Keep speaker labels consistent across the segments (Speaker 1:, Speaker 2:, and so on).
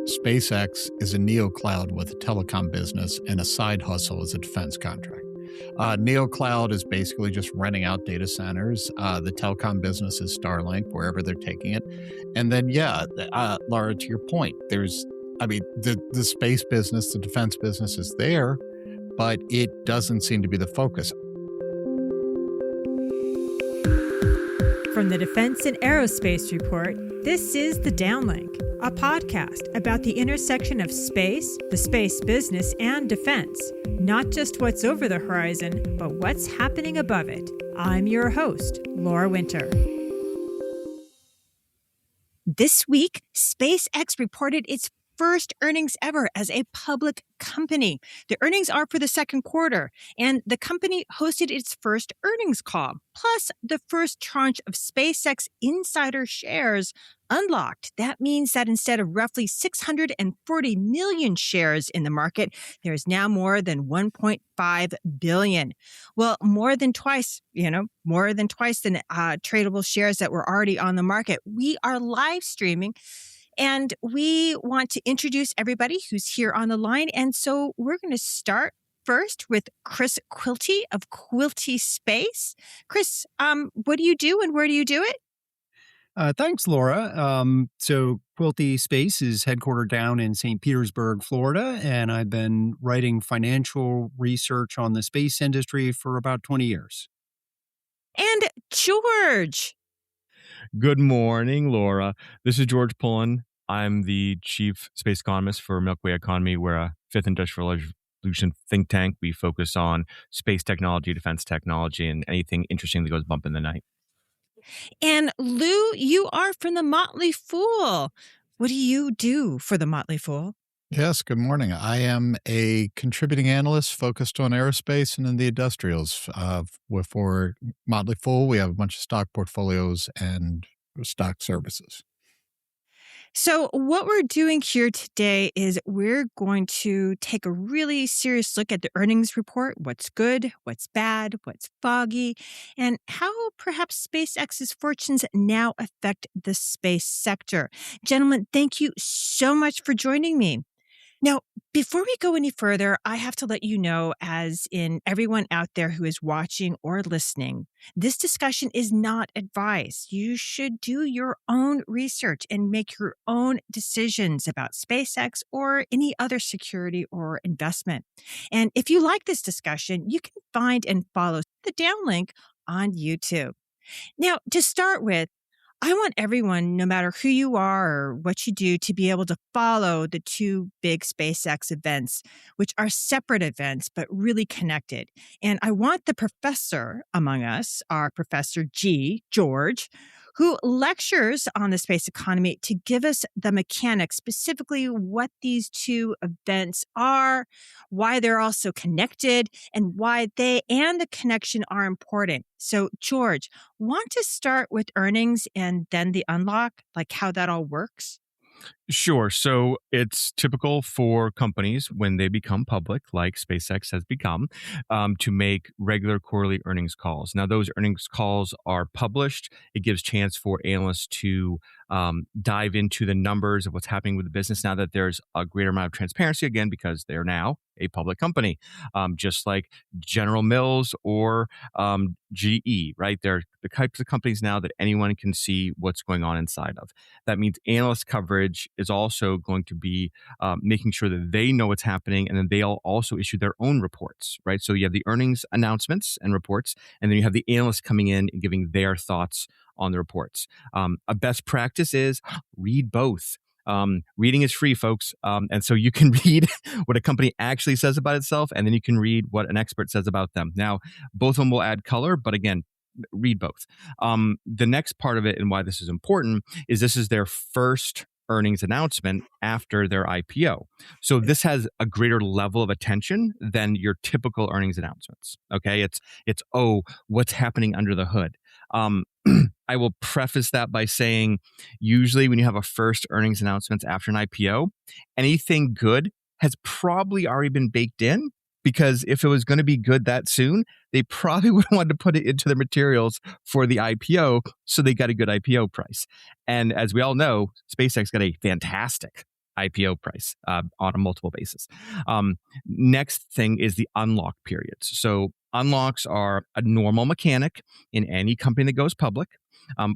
Speaker 1: SpaceX is a neocloud with a telecom business and a side hustle as a defense contract. Neocloud is basically just renting out data centers. The telecom business is Starlink, wherever they're taking it. And then, Laura, to your point, the space business, the defense business is there, but it doesn't seem to be the focus.
Speaker 2: From the Defense and Aerospace Report, this is The Downlink, a podcast about the intersection of space, the space business, and defense. Not just what's over the horizon, but what's happening above it. I'm your host, Laura Winter. This week, SpaceX reported its first earnings ever as a public company. The earnings are for the second quarter, and the company hosted its first earnings call, plus the first tranche of SpaceX insider shares unlocked. That means that instead of roughly 640 million shares in the market, there's now more than 1.5 billion. Well, more than twice the tradable shares that were already on the market. We are live streaming, and we want to introduce everybody who's here on the line. And so we're going to start first with Chris Quilty of Quilty Space. Chris, what do you do and where do you do it?
Speaker 3: Thanks, Laura. So Quilty Space is headquartered down in St. Petersburg, Florida, and I've been writing financial research on the space industry for about 20 years.
Speaker 2: And George.
Speaker 4: Good morning, Laura. This is George Pullen. I'm the chief space economist for MilkyWayEconomy. We're a fifth industrial revolution think tank. We focus on space technology, defense technology, and anything interesting that goes bump in the night.
Speaker 2: And Lou, you are from the Motley Fool. What do you do for the Motley Fool?
Speaker 1: Yes, good morning. I am a contributing analyst focused on aerospace and in the industrials. For Motley Fool, we have a bunch of stock portfolios and stock services.
Speaker 2: So what we're doing here today is we're going to take a really serious look at the earnings report, what's good, what's bad, what's foggy, and how perhaps SpaceX's fortunes now affect the space sector. Gentlemen, thank you so much for joining me. Now, before we go any further, I have to let you know, as in everyone out there who is watching or listening, this discussion is not advice. You should do your own research and make your own decisions about SpaceX or any other security or investment. And if you like this discussion, you can find and follow The Downlink on YouTube. Now, to start with, I want everyone, no matter who you are or what you do, to be able to follow the two big SpaceX events, which are separate events, but really connected. And I want the professor among us, our Professor G, George, who lectures on the space economy, to give us the mechanics, specifically what these two events are, why they're also connected, and why they and the connection are important. So, George, want to start with earnings and then the unlock, like how that all works?
Speaker 4: Sure. So it's typical for companies when they become public, like SpaceX has become, to make regular quarterly earnings calls. Now, those earnings calls are published. It gives chance for analysts to dive into the numbers of what's happening with the business now that there's a greater amount of transparency, again, because they're now a public company, just like General Mills or GE, right? They're the types of companies now that anyone can see what's going on inside of. That means analyst coverage is also going to be making sure that they know what's happening, and then they'll also issue their own reports, right? So you have the earnings announcements and reports, and then you have the analysts coming in and giving their thoughts on the reports. A best practice is read both. Reading is free, folks. And so you can read what a company actually says about itself, and then you can read what an expert says about them. Now, both of them will add color, but again, read both. The next part of it and why this is important is this is their first earnings announcement after their IPO. So this has a greater level of attention than your typical earnings announcements. Okay, it's what's happening under the hood. I will preface that by saying, usually when you have a first earnings announcement after an IPO, anything good has probably already been baked in, because if it was going to be good that soon, they probably would have wanted to put it into the materials for the IPO, so they got a good IPO price. And as we all know, SpaceX got a fantastic IPO price on a multiple basis. Next thing is the unlock periods. So unlocks are a normal mechanic in any company that goes public.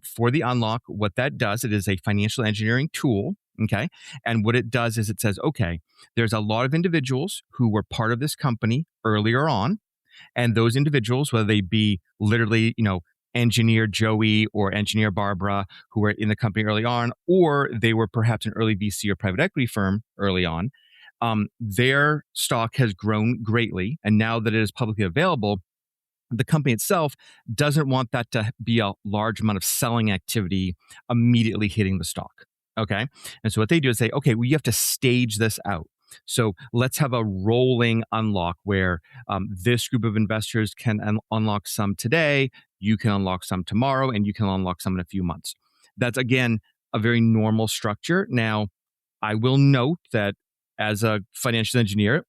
Speaker 4: For the unlock, what that does, it is a financial engineering tool. Okay. And what it does is it says, okay, there's a lot of individuals who were part of this company earlier on. And those individuals, whether they be literally, engineer Joey or engineer Barbara, who were in the company early on, or they were perhaps an early VC or private equity firm early on, their stock has grown greatly. And now that it is publicly available, the company itself doesn't want that to be a large amount of selling activity immediately hitting the stock. Okay. And so what they do is say, okay, well, you have to stage this out. So let's have a rolling unlock where this group of investors can unlock some today, you can unlock some tomorrow, and you can unlock some in a few months. That's, again, a very normal structure. Now, I will note that as a financial engineer,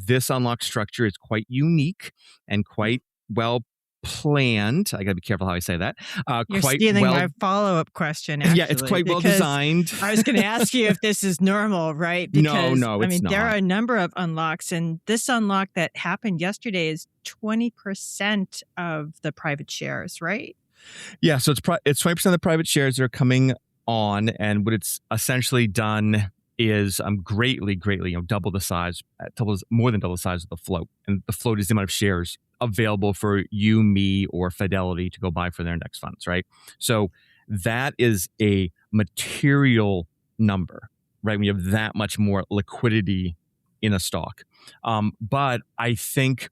Speaker 4: this unlock structure is quite unique and quite well planned. I got to be careful how I say that.
Speaker 2: You're stealing my follow-up question, actually.
Speaker 4: Yeah, it's quite well designed.
Speaker 2: I was going to ask you if this is normal, right? Because,
Speaker 4: no, it's not.
Speaker 2: There are a number of unlocks, and this unlock that happened yesterday is 20% of the private shares, right?
Speaker 4: Yeah, so it's 20% of the private shares that are coming on, and what it's essentially done is greatly, double the size, more than double the size of the float. And the float is the amount of shares available for you, me, or Fidelity to go buy for their index funds, right? So that is a material number, right? When you have that much more liquidity in a stock. But I think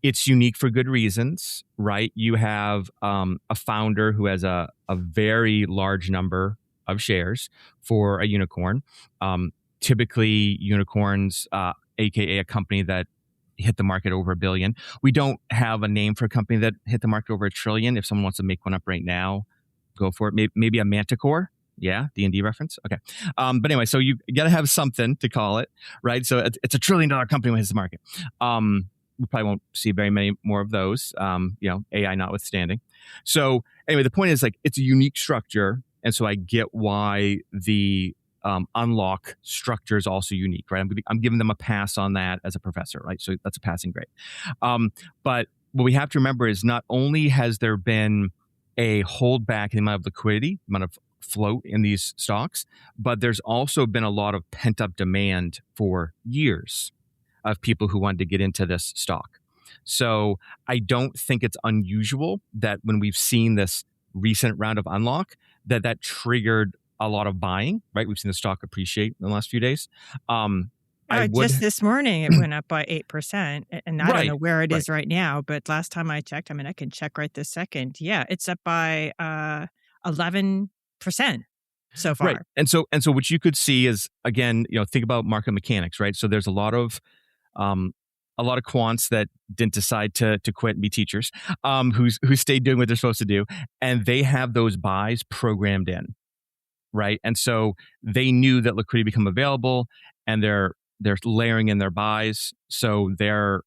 Speaker 4: it's unique for good reasons, right? You have a founder who has a very large number of shares for a unicorn. Typically, unicorns, aka a company that hit the market over $1 billion. We don't have a name for a company that hit the market over $1 trillion. If someone wants to make one up right now, go for it. Maybe a Manticore. Yeah, D&D reference. Okay. But anyway, so you got to have something to call it, right? So it's $1 trillion company when it hits the market. We probably won't see very many more of those, AI notwithstanding. So anyway, the point is it's a unique structure. And so I get why the unlock structure is also unique, right? I'm giving them a pass on that as a professor, right? So that's a passing grade. But what we have to remember is not only has there been a holdback in the amount of liquidity, amount of float in these stocks, but there's also been a lot of pent-up demand for years of people who wanted to get into this stock. So I don't think it's unusual that when we've seen this recent round of unlock, that triggered a lot of buying, right? We've seen the stock appreciate in the last few days.
Speaker 2: Just this morning, it went up by 8%. And I don't know where it is right now, but last time I checked, I can check right this second. Yeah, it's up by 11% so far.
Speaker 4: Right. And so what you could see is, again, think about market mechanics, right? So there's a lot of quants that didn't decide to quit and be teachers, who stayed doing what they're supposed to do, and they have those buys programmed in, right? And so they knew that liquidity become available, and they're layering in their buys, so they're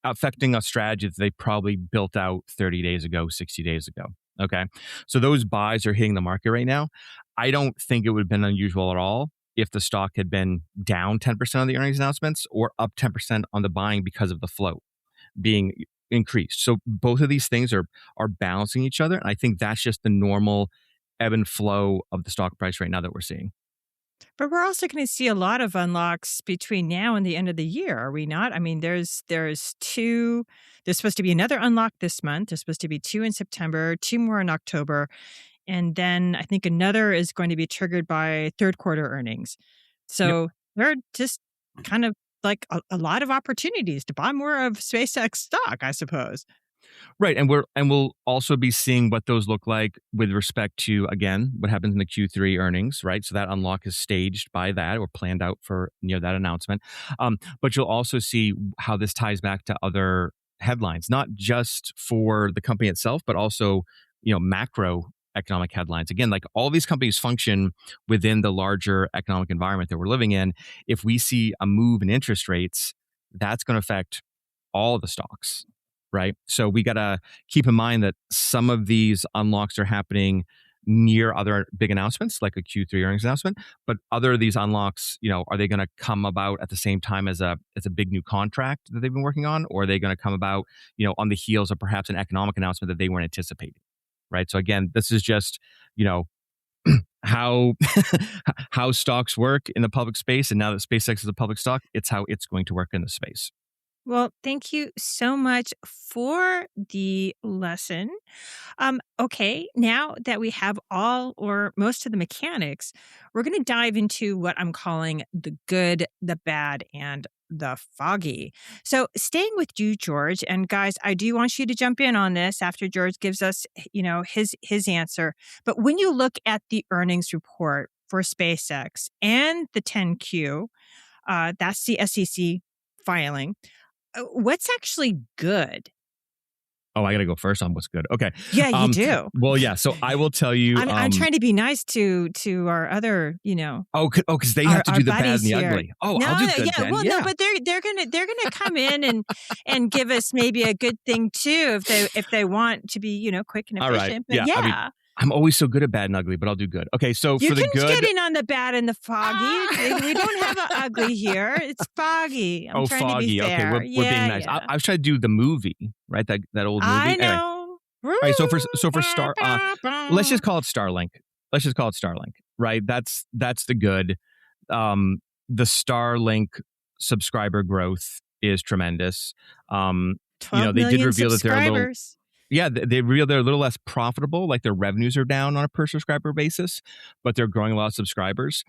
Speaker 4: affecting a strategy that they probably built out 30 days ago, 60 days ago. Okay, so those buys are hitting the market right now. I don't think it would have been unusual at all if the stock had been down 10% on the earnings announcements or up 10% on the buying because of the float being increased. So both of these things are balancing each other. And I think that's just the normal ebb and flow of the stock price right now that we're seeing.
Speaker 2: But we're also going to see a lot of unlocks between now and the end of the year, are we not? There's two. There's supposed to be another unlock this month. There's supposed to be 2 in September, 2 more in October. And then I think another is going to be triggered by third quarter earnings. So there are just kind of a lot of opportunities to buy more of SpaceX stock, I suppose.
Speaker 4: Right. And we'll also be seeing what those look like with respect to, again, what happens in the Q3 earnings, right? So that unlock is staged by that or planned out for that announcement. But you'll also see how this ties back to other headlines, not just for the company itself, but also, macro economic headlines. Again, all these companies function within the larger economic environment that we're living in. If we see a move in interest rates, that's going to affect all the stocks, right? So we got to keep in mind that some of these unlocks are happening near other big announcements like a Q3 earnings announcement. But other of these unlocks, are they going to come about at the same time as a big new contract that they've been working on, or are they going to come about, on the heels of perhaps an economic announcement that they weren't anticipating, right? So again, this is just, how how stocks work in the public space, and now that SpaceX is a public stock, it's how it's going to work in the space.
Speaker 2: Well, thank you so much for the lesson. Okay, now that we have all or most of the mechanics, we're going to dive into what I'm calling the good, the bad, and the foggy. So, staying with you, George, and guys, I do want you to jump in on this after George gives us, his answer. But when you look at the earnings report for SpaceX and the 10Q, that's the SEC filing. What's actually good?
Speaker 4: Oh, I got to go first on what's good. Okay.
Speaker 2: Yeah, you do.
Speaker 4: Well, yeah. So I will tell you.
Speaker 2: I'm trying to be nice to our other,
Speaker 4: because they have to do the bad and the
Speaker 2: here.
Speaker 4: ugly. Oh,
Speaker 2: no,
Speaker 4: I'll do good.
Speaker 2: Yeah,
Speaker 4: then.
Speaker 2: well,
Speaker 4: Yeah.
Speaker 2: no, but they're gonna come in and give us maybe a good thing too if they want to be quick and efficient.
Speaker 4: All right.
Speaker 2: But
Speaker 4: I mean, I'm always so good at bad and ugly, but I'll do good. Okay, so
Speaker 2: you
Speaker 4: for the good,
Speaker 2: can get in on the bad and the foggy. We don't have an ugly here. It's foggy. I'm trying
Speaker 4: foggy.
Speaker 2: to be fair.
Speaker 4: Okay, we're being nice.
Speaker 2: Yeah.
Speaker 4: I was trying to do the movie, right? That old movie.
Speaker 2: I know.
Speaker 4: Anyway. All right, so for Star, let's just call it Starlink. Right? That's the good. The Starlink subscriber growth is tremendous.
Speaker 2: 12
Speaker 4: they did reveal that they're a little.
Speaker 2: Yeah,
Speaker 4: they reveal they're a little less profitable. Like their revenues are down on a per subscriber basis, but they're growing a lot of subscribers.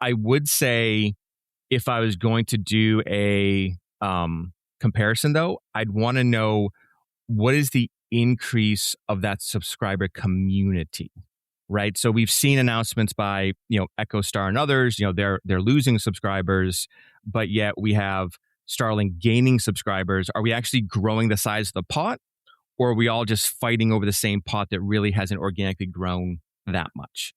Speaker 4: I would say if I was going to do a comparison, though, I'd want to know what is the increase of that subscriber community, right? So we've seen announcements by EchoStar and others. They're losing subscribers, but yet we have Starlink gaining subscribers. Are we actually growing the size of the pot? Or are we all just fighting over the same pot that really hasn't organically grown that much,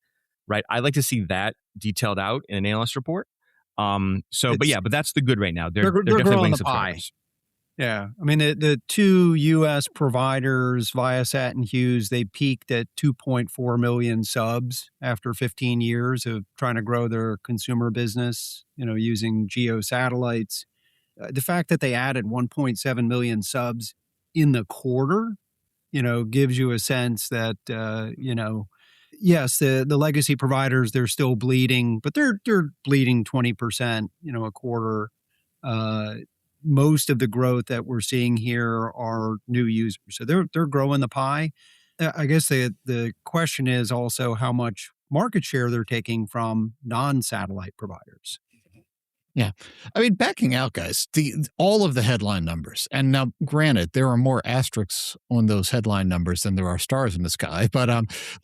Speaker 4: right? I'd like to see that detailed out in an analyst report. But that's the good right now. They're definitely winning subscribers.
Speaker 3: Yeah. I mean, the two U.S. providers, Viasat and Hughes, they peaked at 2.4 million subs after 15 years of trying to grow their consumer business, using geo satellites. The fact that they added 1.7 million subs in the quarter, gives you a sense that, yes, the legacy providers, they're still bleeding, but they're bleeding 20%, a quarter. Most of the growth that we're seeing here are new users. So they're growing the pie. I guess the question is also how much market share they're taking from non-satellite providers.
Speaker 1: Yeah. I mean, backing out, guys, all of the headline numbers. And now, granted, there are more asterisks on those headline numbers than there are stars in the sky. But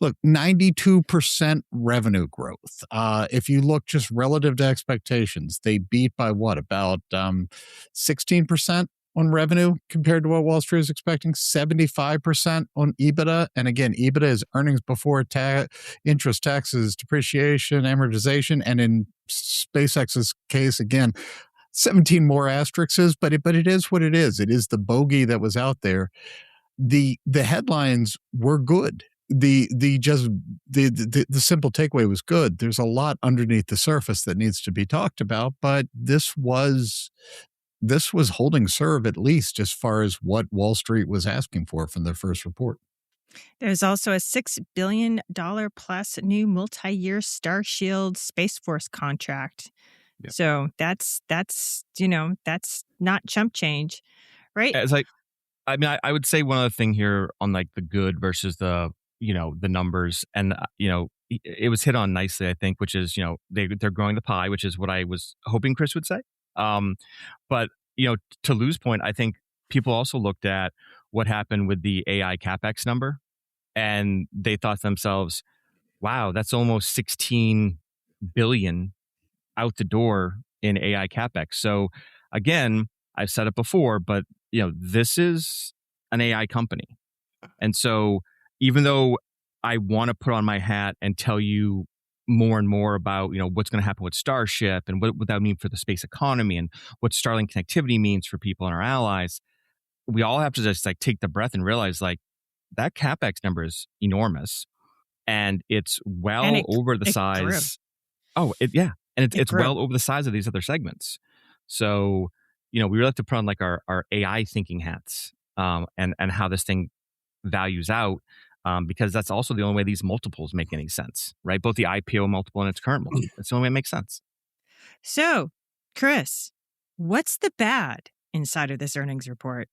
Speaker 1: look, 92% revenue growth. If you look just relative to expectations, they beat by what? About 16% on revenue compared to what Wall Street is expecting, 75% on EBITDA. And again, EBITDA is earnings before interest, taxes, depreciation, amortization. And in SpaceX's case, again, 17 more asterisks, but it is what it is. It is the bogey that was out there. The headlines were good. The simple takeaway was good. There's a lot underneath the surface that needs to be talked about, but this was holding serve, at least as far as what Wall Street was asking for from their first report.
Speaker 2: There's also a $6 billion plus new multi-year Starshield Space Force contract. Yep. So that's not chump change, right?
Speaker 4: It's like, I would say one other thing here on like the good versus the numbers, and it was hit on nicely, I think, which is they're growing the pie, which is what I was hoping Chris would say. But to Lou's point, I think people also looked at what happened with the AI CapEx number, and they thought to themselves, wow, that's almost 16 billion out the door in AI CapEx. So again, I've said it before, but this is an AI company. And so even though I want to put on my hat and tell you more and more about what's going to happen with Starship and what that mean for the space economy and what Starlink connectivity means for people and our allies, we all have to just take the breath and realize that CapEx number is enormous. and it's well
Speaker 2: And
Speaker 4: over the
Speaker 2: it grew.
Speaker 4: size. Oh, and it's
Speaker 2: grew.
Speaker 4: well over the size of these other segments. So, we really like to put on like our AI thinking hats, and how this thing values out, because that's also the only way these multiples make any sense, right? Both the IPO multiple and its current multiple. That's the only way it makes sense.
Speaker 2: So, Chris, what's the bad inside of this earnings report?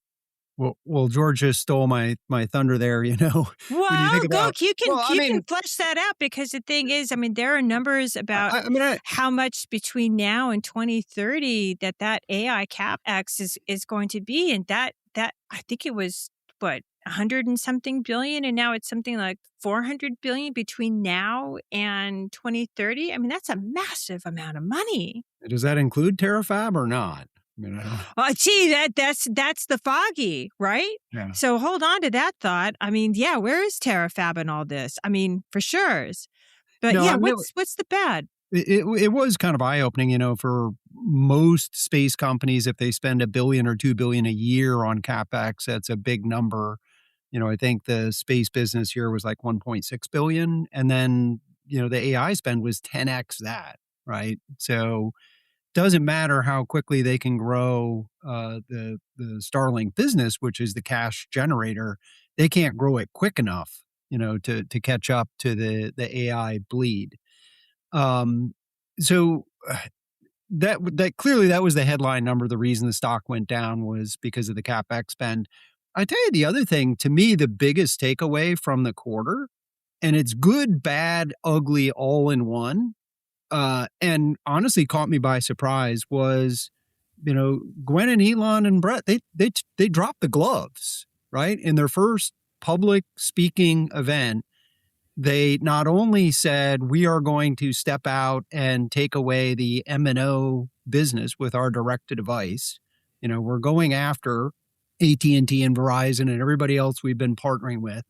Speaker 3: Well, George just stole my thunder there. When you
Speaker 2: Well,
Speaker 3: think about,
Speaker 2: you can flesh that out, because the thing is, there are numbers about how much between now and 2030 that AI CapEx is going to be, and that I think it was 100 and something billion, and now it's something like 400 billion between now and 2030. That's a massive amount of money.
Speaker 3: Does that include Terafab or not?
Speaker 2: Gee, that's the foggy, right?
Speaker 3: Yeah.
Speaker 2: So hold on to that thought. Where is Terafab in all this? For sure. But what's the bad?
Speaker 3: It was kind of eye-opening, for most space companies, if they spend $1 billion or $2 billion a year on CapEx, that's a big number. I think the space business here was like 1.6 billion. And then, the AI spend was 10x that, right? So doesn't matter how quickly they can grow the Starlink business, which is the cash generator. They can't grow it quick enough, to catch up to the AI bleed. So that clearly that was the headline number. The reason the stock went down was because of the CapEx spend. I tell you, the other thing, to me, the biggest takeaway from the quarter, and it's good, bad, ugly, all in one, and honestly caught me by surprise, was, Gwen and Elon and Brett, they dropped the gloves, right? In their first public speaking event, they not only said, we are going to step out and take away the M&O business with our direct-to-device. We're going after AT&T and Verizon and everybody else we've been partnering with.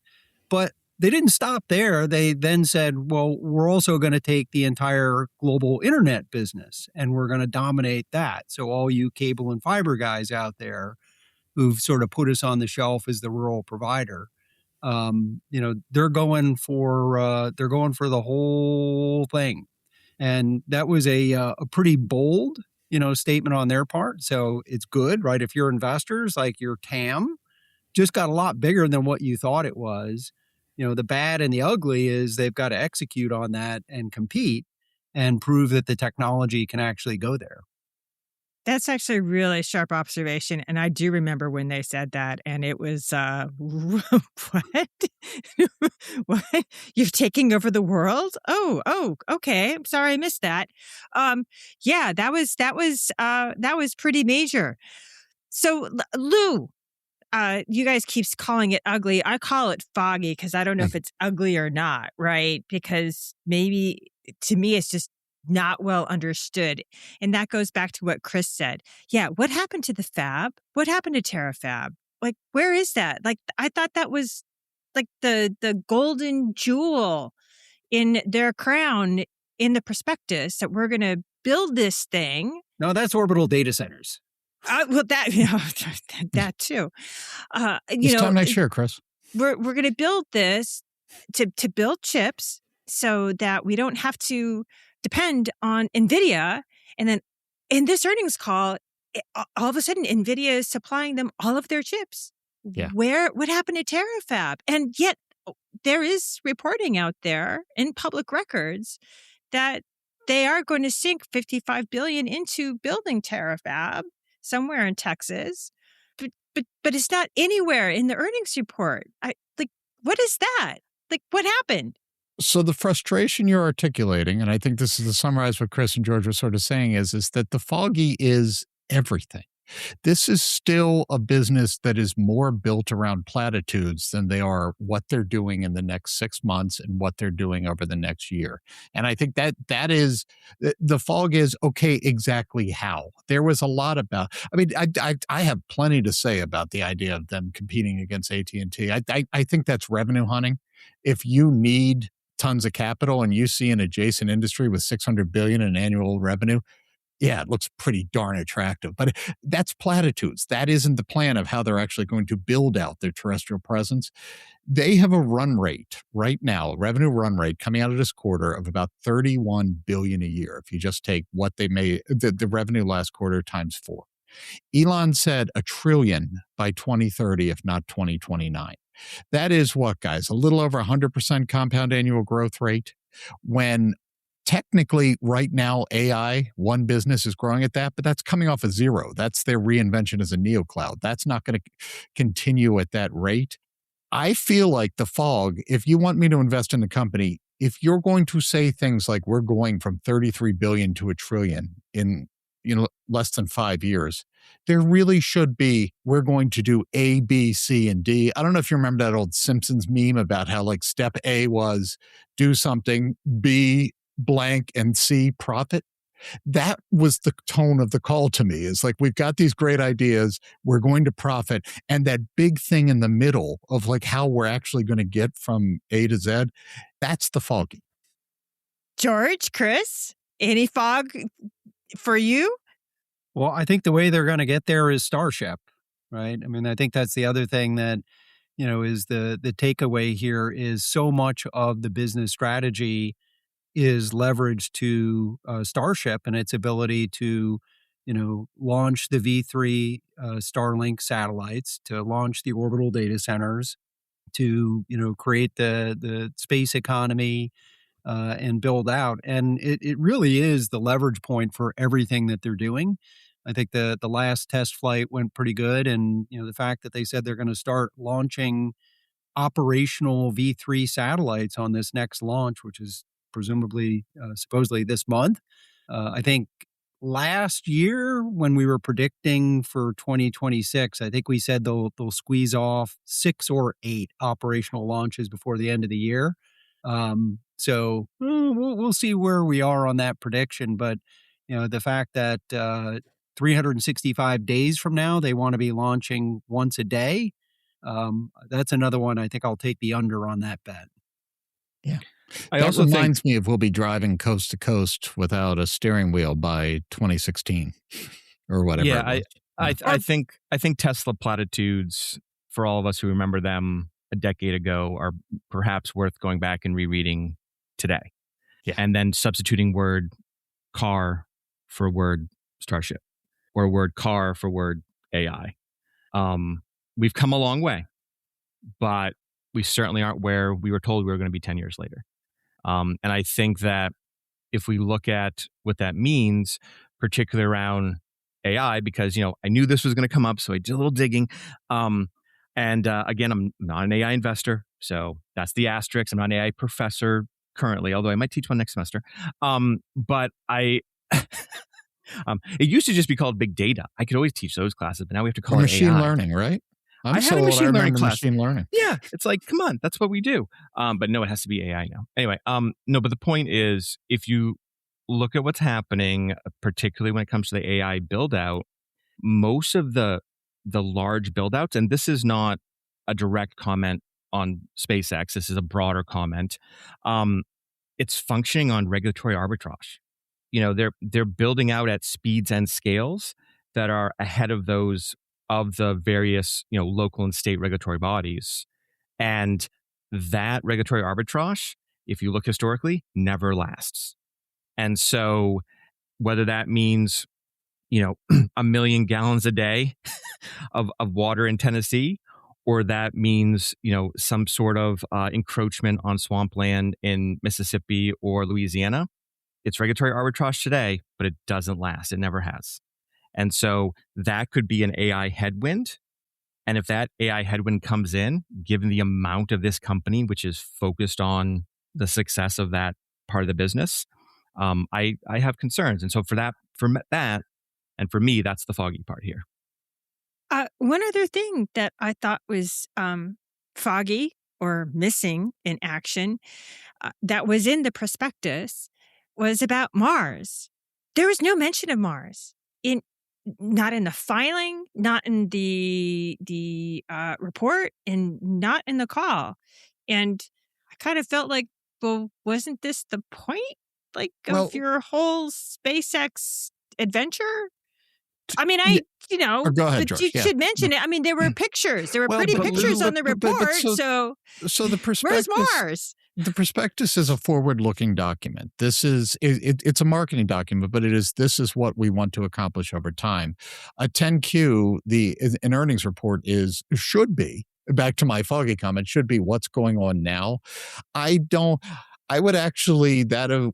Speaker 3: But they didn't stop there. They then said, well, we're also going to take the entire global internet business and we're going to dominate that. So all you cable and fiber guys out there who've sort of put us on the shelf as the rural provider, they're going for the whole thing. And that was a pretty bold, statement on their part. So it's good, right? If you're investors, like your TAM just got a lot bigger than what you thought it was. The bad and the ugly is they've got to execute on that and compete and prove that the technology can actually go there.
Speaker 2: That's actually a really sharp observation. And I do remember when they said that, and it was, what? What? You're taking over the world? Oh, okay. I'm sorry I missed that. That was pretty major. So, Lou, you guys keep calling it ugly. I call it foggy because I don't know if it's ugly or not, right? Because maybe to me, it's just not well understood. And that goes back to what Chris said. Yeah, what happened to the fab? What happened to Terafab? Like, where is that? Like, I thought that was like the golden jewel in their crown in the prospectus, that we're going to build this thing.
Speaker 3: No, that's orbital data centers.
Speaker 2: Well, that that too.
Speaker 1: This time next year, Chris.
Speaker 2: We're going to build this to build chips so that we don't have to depend on NVIDIA. And then in this earnings call, all of a sudden, NVIDIA is supplying them all of their chips.
Speaker 1: Yeah.
Speaker 2: What happened to Terafab? And yet there is reporting out there in public records that they are going to sink $55 billion into building Terafab somewhere in Texas. But it's not anywhere in the earnings report. What is that? Like, what happened?
Speaker 1: So the frustration you're articulating, and I think this is to summarize what Chris and George were sort of saying, is that the foggy is everything. This is still a business that is more built around platitudes than they are what they're doing in the next 6 months and what they're doing over the next year. And I think that is, the fog is, okay, exactly how. There was a lot about, I have plenty to say about the idea of them competing against AT&T. I think that's revenue hunting. If you need tons of capital and you see an adjacent industry with $600 billion in annual revenue, yeah, it looks pretty darn attractive. But that's platitudes. That isn't the plan of how they're actually going to build out their terrestrial presence. They have a run rate right now, revenue run rate coming out of this quarter of about $31 billion a year. If you just take what they made, the revenue last quarter times 4. Elon said $1 trillion by 2030, if not 2029. That is what, guys? A little over 100% compound annual growth rate. When technically right now AI, one business is growing at that, but that's coming off of zero. That's their reinvention as a neocloud. That's not going to continue at that rate. I feel like the fog, if you want me to invest in the company, if you're going to say things like we're going from 33 billion to $1 trillion in less than 5 years, there really should be, we're going to do A, B, C, and D. I don't know if you remember that old Simpsons meme about how like step A was do something, B blank, and C profit. That was the tone of the call to me. Is like, we've got these great ideas, we're going to profit. And that big thing in the middle of like how we're actually going to get from A to Z, that's the foggy.
Speaker 2: George, Chris, any fog for you?
Speaker 3: Well, I think the way they're going to get there is Starship, right? I mean, I think that's the other thing that, is the takeaway here is so much of the business strategy is leveraged to Starship and its ability to, launch the V3 Starlink satellites, to launch the orbital data centers, to, create the space economy and build out. And it really is the leverage point for everything that they're doing. I think the last test flight went pretty good. And, the fact that they said they're going to start launching operational V3 satellites on this next launch, which is presumably, supposedly this month. I think last year when we were predicting for 2026, I think we said they'll squeeze off 6 or 8 operational launches before the end of the year. So we'll see where we are on that prediction. But, the fact that 365 days from now, they want to be launching once a day, that's another one. I think I'll take the under on that bet.
Speaker 1: Yeah. That also reminds me of we'll be driving coast to coast without a steering wheel by 2016 or whatever.
Speaker 4: Yeah, I think Tesla platitudes, for all of us who remember them a decade ago, are perhaps worth going back and rereading today.
Speaker 1: Yeah.
Speaker 4: And then substituting word car for word Starship or word car for word AI. We've come a long way, but we certainly aren't where we were told we were going to be 10 years later. And I think that if we look at what that means, particularly around AI, because, I knew this was going to come up, so I did a little digging. And again, I'm not an AI investor, so that's the asterisk. I'm not an AI professor currently, although I might teach one next semester. But it used to just be called big data. I could always teach those classes, but now we have to call it
Speaker 1: machine
Speaker 4: AI.
Speaker 1: learning, right?
Speaker 4: I had a machine learning class.
Speaker 1: Machine learning.
Speaker 4: Yeah, it's like, come on, that's what we do. But no, it has to be AI now. Anyway, no, but the point is, if you look at what's happening, particularly when it comes to the AI build out, most of the large build outs, and this is not a direct comment on SpaceX, this is a broader comment. It's functioning on regulatory arbitrage. They're building out at speeds and scales that are ahead of those of the various, local and state regulatory bodies. And that regulatory arbitrage, if you look historically, never lasts. And so whether that means, 1 million gallons a day of water in Tennessee, or that means, some sort of encroachment on swampland in Mississippi or Louisiana, it's regulatory arbitrage today, but it doesn't last. It never has. And so that could be an AI headwind. And if that AI headwind comes in, given the amount of this company, which is focused on the success of that part of the business, I have concerns. And so for that, and for me, that's the foggy part here.
Speaker 2: One other thing that I thought was foggy or missing in action that was in the prospectus was about Mars. There was no mention of Mars not in the filing, not in the report, and not in the call. And I kind of felt like, well, wasn't this the point, of your whole SpaceX adventure? I mean,
Speaker 1: Go ahead,
Speaker 2: but
Speaker 1: George.
Speaker 2: you should mention it. I mean, there were pictures. There were pretty pictures on the report. So
Speaker 1: the prospectus,
Speaker 2: where's Mars?
Speaker 1: The prospectus is a forward-looking document. It's a marketing document, but this is what we want to accomplish over time. A 10Q, an earnings report should be, back to my foggy comment, should be what's going on now. That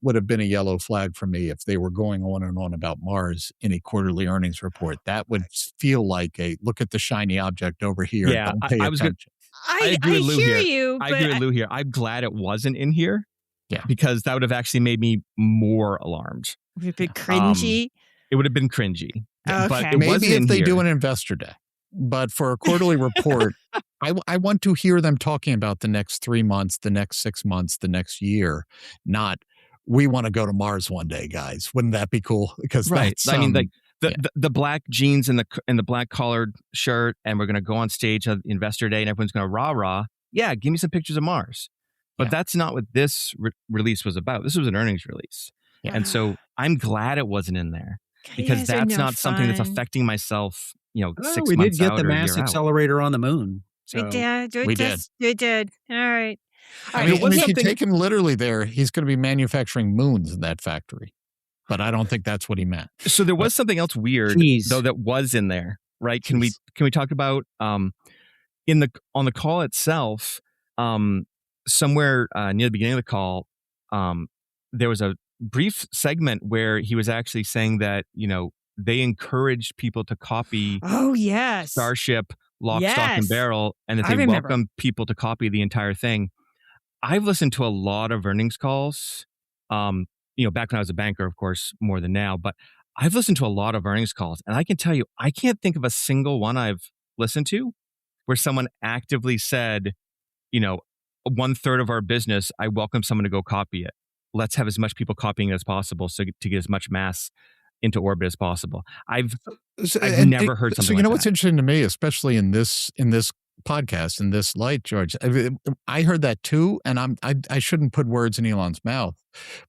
Speaker 1: would have been a yellow flag for me if they were going on and on about Mars in a quarterly earnings report. That would feel like a look at the shiny object over here.
Speaker 4: Yeah,
Speaker 1: don't pay attention.
Speaker 2: I agree with Lou here.
Speaker 4: I agree with Lou here. I'm glad it wasn't in here.
Speaker 1: Yeah,
Speaker 4: because that would have actually made me more alarmed.
Speaker 2: Would it be cringy?
Speaker 4: It would have been cringy.
Speaker 2: Okay.
Speaker 4: But it
Speaker 1: maybe
Speaker 4: wasn't
Speaker 1: if they
Speaker 4: here.
Speaker 1: do an investor day. But for a quarterly report, I want to hear them talking about the next 3 months, the next 6 months, the next year, not we want to go to Mars one day, guys. Wouldn't that be cool? Because that's,
Speaker 4: I mean, like the black jeans and the black collared shirt, and we're going to go on stage at Investor Day, and everyone's going to rah. Yeah, give me some pictures of Mars. But that's not what this release was about. This was an earnings release, and so I'm glad it wasn't in there because that's not something that's affecting myself. 6 months
Speaker 3: we did get
Speaker 4: out
Speaker 3: the
Speaker 4: or a
Speaker 3: mass
Speaker 4: year out.
Speaker 3: accelerator on the moon. So.
Speaker 2: We did. We did. All right.
Speaker 1: I mean, if you take him literally there, he's going to be manufacturing moons in that factory. But I don't think that's what he meant.
Speaker 4: So there was something else weird though that was in there, right? Can we talk about on the call itself? Somewhere near the beginning of the call, there was a brief segment where he was actually saying that they encouraged people to copy.
Speaker 2: Oh yes,
Speaker 4: Starship, Lock, Stock, and Barrel, and that they welcome people to copy the entire thing. I've listened to a lot of earnings calls. Back when I was a banker, of course, more than now. But I've listened to a lot of earnings calls, and I can tell you, I can't think of a single one I've listened to where someone actively said, 1/3 of our business, I welcome someone to go copy it. Let's have as much people copying it as possible, so to get as much mass into orbit as possible. I've never heard something. So
Speaker 1: what's interesting to me, especially in this podcast, in this light, George, I heard that too, and I shouldn't put words in Elon's mouth,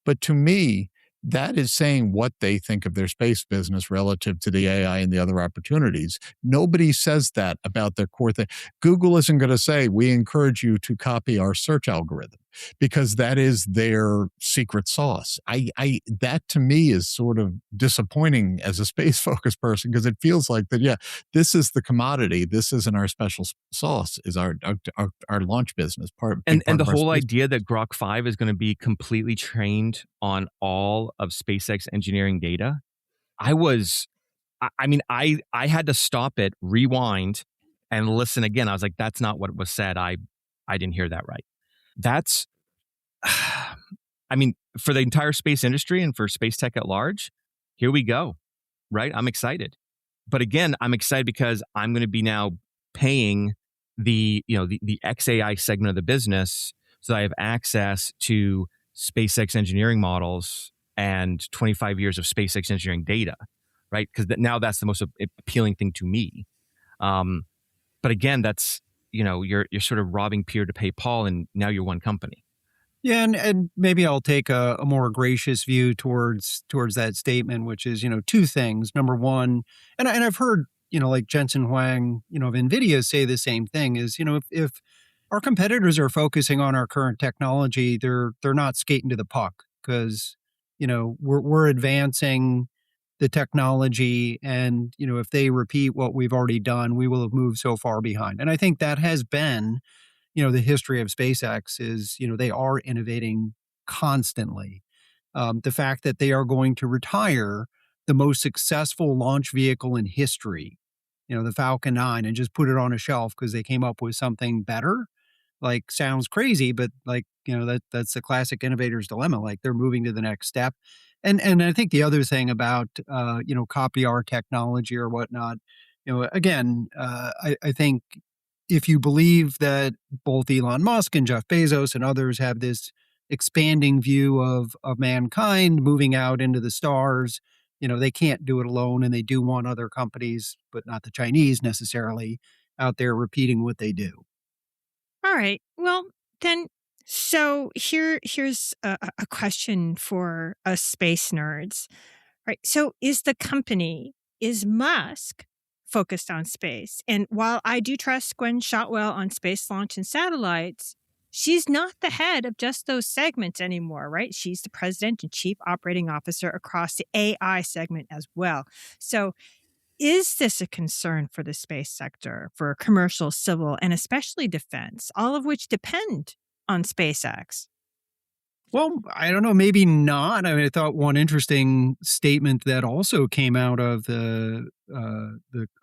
Speaker 1: but to me, that is saying what they think of their space business relative to the AI and the other opportunities. Nobody says that about their core thing. Google isn't going to say, we encourage you to copy our search algorithm, because that is their secret sauce. That to me is sort of disappointing as a space-focused person, because it feels like that, this is the commodity. This isn't our special sauce, is our launch business.
Speaker 4: And the whole idea that Grok 5 is going to be completely trained on all of SpaceX engineering data. I had to stop it, rewind, and listen again. I was like, that's not what was said. I didn't hear that right. That's, for the entire space industry and for space tech at large, here we go, right? I'm excited. But again, I'm excited because I'm going to be now paying the XAI segment of the business so that I have access to SpaceX engineering models and 25 years of SpaceX engineering data, right? Because now that's the most appealing thing to me. But again, that's, you're sort of robbing Peter to pay Paul, and now you're one company.
Speaker 3: Yeah, and maybe I'll take a more gracious view towards that statement, which is, two things. Number one, and I've heard, like Jensen Huang, of NVIDIA say the same thing, is, if our competitors are focusing on our current technology, they're not skating to the puck, because we're advancing the technology, and if they repeat what we've already done, we will have moved so far behind. And I think that has been the history of SpaceX is they are innovating constantly. The fact that they are going to retire the most successful launch vehicle in history, the Falcon 9, and just put it on a shelf because they came up with something better, sounds crazy, but that's the classic innovator's dilemma. They're moving to the next step. And I think the other thing about, copy our technology or whatnot, again, I think if you believe that both Elon Musk and Jeff Bezos and others have this expanding view of mankind moving out into the stars, they can't do it alone, and they do want other companies, but not the Chinese necessarily, out there repeating what they do.
Speaker 2: All right. Well, then, so here's a question for us space nerds. Right. So is Musk focused on space? And while I do trust Gwen Shotwell on space launch and satellites, she's not the head of just those segments anymore, right? She's the president and chief operating officer across the AI segment as well. So is this a concern for the space sector, for commercial, civil, and especially defense, all of which depend on SpaceX?
Speaker 3: Well, I don't know, maybe not. I mean, I thought one interesting statement that also came out of the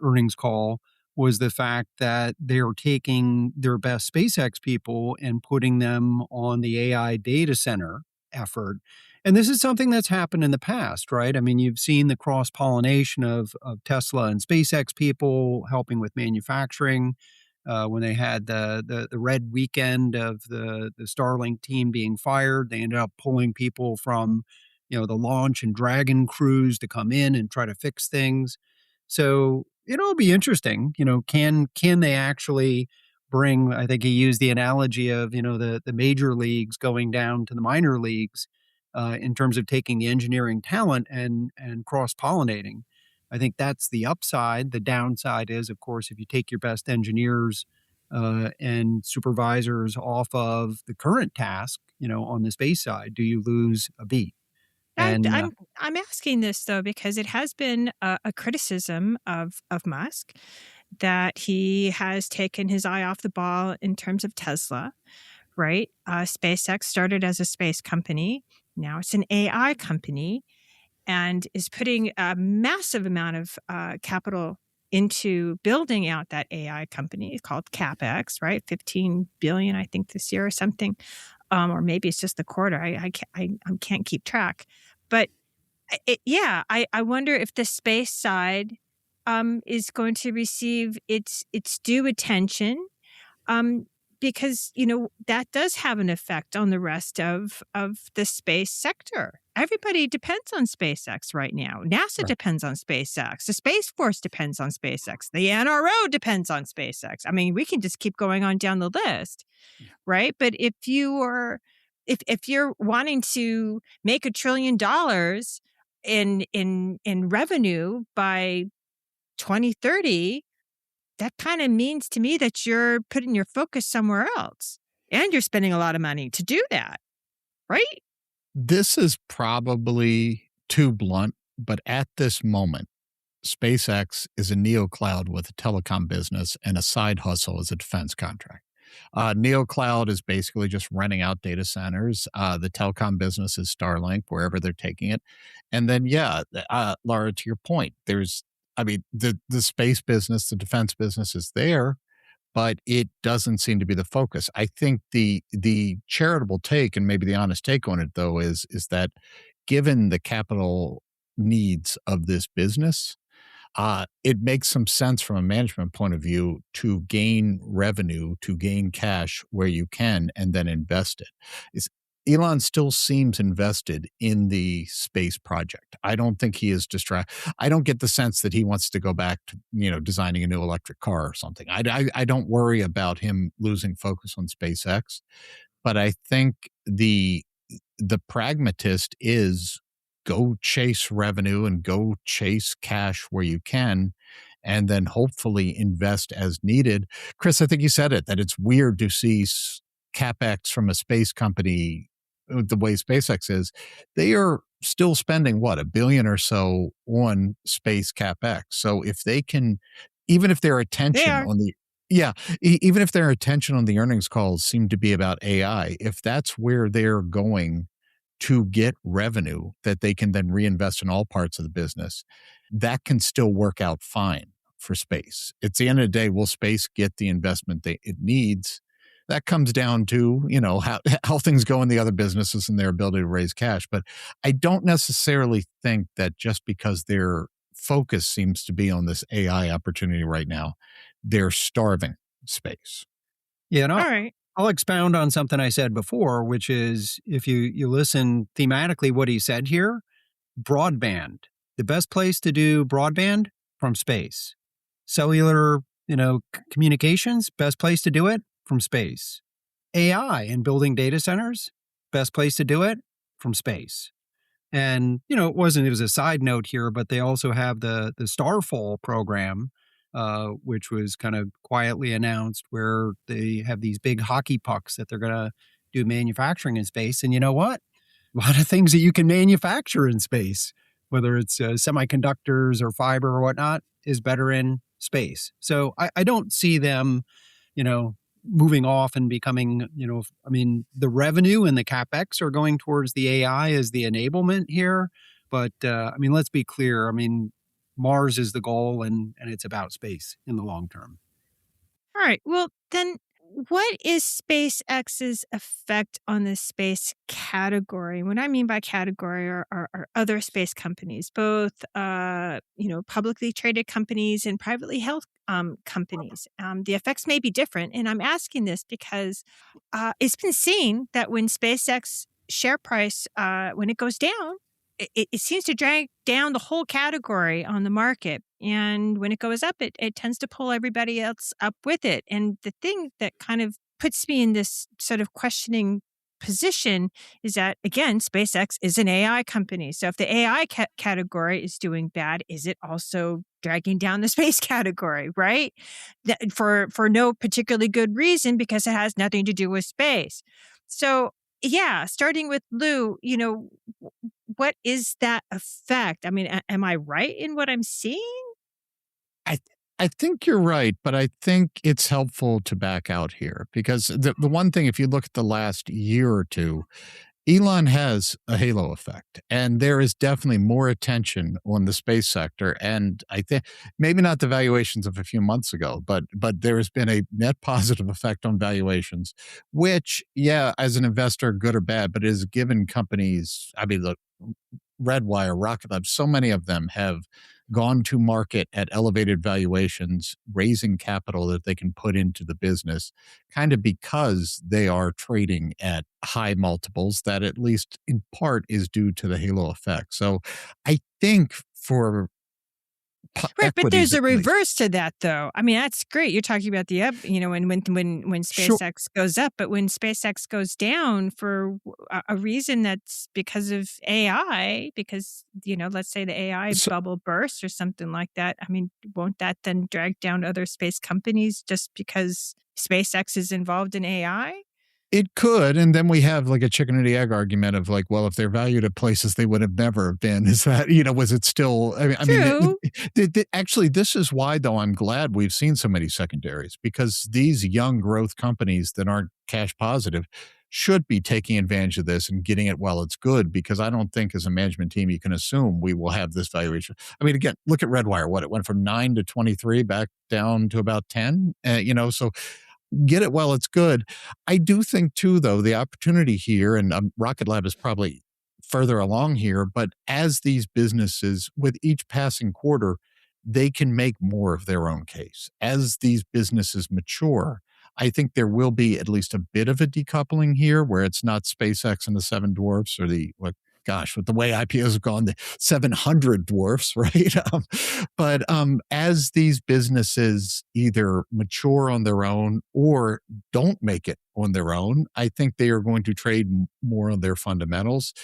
Speaker 3: earnings call was the fact that they're taking their best SpaceX people and putting them on the AI data center effort. And this is something that's happened in the past, right? I mean, you've seen the cross-pollination of Tesla and SpaceX people helping with manufacturing. When they had the red weekend of the Starlink team being fired, they ended up pulling people from, the launch and Dragon crews to come in and try to fix things. So it'll be interesting. Can they actually bring? I think he used the analogy of the major leagues going down to the minor leagues in terms of taking the engineering talent and cross pollinating. I think that's the upside. The downside is, of course, if you take your best engineers and supervisors off of the current task, on the space side, do you lose a beat?
Speaker 2: I'm,
Speaker 3: And
Speaker 2: I'm, I'm asking this, though, because it has been a criticism of Musk that he has taken his eye off the ball in terms of Tesla, right? SpaceX started as a space company. Now it's an AI company, and is putting a massive amount of capital into building out that AI company. It's called CapEx, right? 15 billion, I think, this year or something, or maybe it's just the quarter. I can't keep track, but I wonder if the space side is going to receive its due attention. Because, that does have an effect on the rest of the space sector. Everybody depends on SpaceX right now. NASA
Speaker 3: Right.
Speaker 2: depends on SpaceX. The Space Force depends on SpaceX. The NRO depends on SpaceX. I mean, we can just keep going on down the list, right? But if you're wanting to make $1 trillion in revenue by 2030, that kind of means to me that you're putting your focus somewhere else, and you're spending a lot of money to do that, right?
Speaker 1: This is probably too blunt, but at this moment, SpaceX is a neocloud with a telecom business and a side hustle as a defense contract. NeoCloud is basically just renting out data centers. The telecom business is Starlink, wherever they're taking it. And then, Laura, to your point, the space business, the defense business is there, but it doesn't seem to be the focus. I think the charitable take and maybe the honest take on it, though, is that given the capital needs of this business, it makes some sense from a management point of view to gain revenue, to gain cash where you can, and then invest it. Elon still seems invested in the space project. I don't think he is distracted. I don't get the sense that he wants to go back to, designing a new electric car or something. I don't worry about him losing focus on SpaceX, but I think the pragmatist is go chase revenue and go chase cash where you can, and then hopefully invest as needed. Chris, I think you said it, that it's weird to see CapEx from a space company the way SpaceX is. They are still spending, $1 billion or so on space CapEx. So if they can, even if their attention on the even if their attention on the earnings calls seem to be about AI, if that's where they're going to get revenue that they can then reinvest in all parts of the business, that can still work out fine for space. It's the end of the day, will space get the investment it needs? That comes down to, how things go in the other businesses and their ability to raise cash. But I don't necessarily think that just because their focus seems to be on this AI opportunity right now, they're starving space.
Speaker 3: Yeah,
Speaker 2: All right.
Speaker 3: I'll expound on something I said before, which is if you listen thematically what he said here, broadband, the best place to do broadband from space. Cellular, communications, best place to do it from space. AI and building data centers, best place to do it from space. And, it was a side note here, but they also have the Starfall program, which was kind of quietly announced, where they have these big hockey pucks that they're going to do manufacturing in space. And you know what? A lot of things that you can manufacture in space, whether it's semiconductors or fiber or whatnot, is better in space. So I don't see them, moving off and becoming, the revenue and the CapEx are going towards the AI as the enablement here. But let's be clear. Mars is the goal, and it's about space in the long term.
Speaker 2: All right. Well, then what is SpaceX's effect on the space category? What I mean by category are other space companies, both publicly traded companies and privately held companies. The effects may be different, and I'm asking this because it's been seen that when SpaceX share price when it goes down, it seems to drag down the whole category on the market. And when it goes up, it tends to pull everybody else up with it. And the thing that kind of puts me in this sort of questioning position is that, again, SpaceX is an AI company. So if the AI category is doing bad, is it also dragging down the space category, right? For no particularly good reason, because it has nothing to do with space. So yeah, starting with Lou, what is that effect? Am I right in what I'm seeing?
Speaker 1: I think you're right, but I think it's helpful to back out here because the one thing, if you look at the last year or two, Elon has a halo effect, and there is definitely more attention on the space sector. And I think maybe not the valuations of a few months ago, but there has been a net positive effect on valuations, which, yeah, as an investor, good or bad, but it has given companies, look, Redwire, Rocket Lab, so many of them have gone to market at elevated valuations, raising capital that they can put into the business, kind of because they are trading at high multiples that at least in part is due to the halo effect. So I think for
Speaker 2: right, but there's a reverse to that, though. That's great. You're talking about the up, when SpaceX goes up, but when SpaceX goes down for a reason that's because of AI, because let's say the AI bubble bursts or something like that. Won't that then drag down other space companies just because SpaceX is involved in AI?
Speaker 1: It could, and then we have like a chicken and the egg argument of like, well, if they're valued at places they would have never been, is that, was it still,
Speaker 2: True.
Speaker 1: Actually, this is why, though, I'm glad we've seen so many secondaries, because these young growth companies that aren't cash positive should be taking advantage of this and getting it while it's good, because I don't think as a management team you can assume we will have this valuation. Again, look at Redwire, it went from 9 to 23 back down to about 10, so get it while it's good. I do think, too, though, the opportunity here, and Rocket Lab is probably further along here, but as these businesses, with each passing quarter, they can make more of their own case. As these businesses mature, I think there will be at least a bit of a decoupling here where it's not SpaceX and the seven dwarfs or with the way IPOs have gone, the 700 dwarfs, right? But as these businesses either mature on their own or don't make it on their own, I think they are going to trade more on their fundamentals.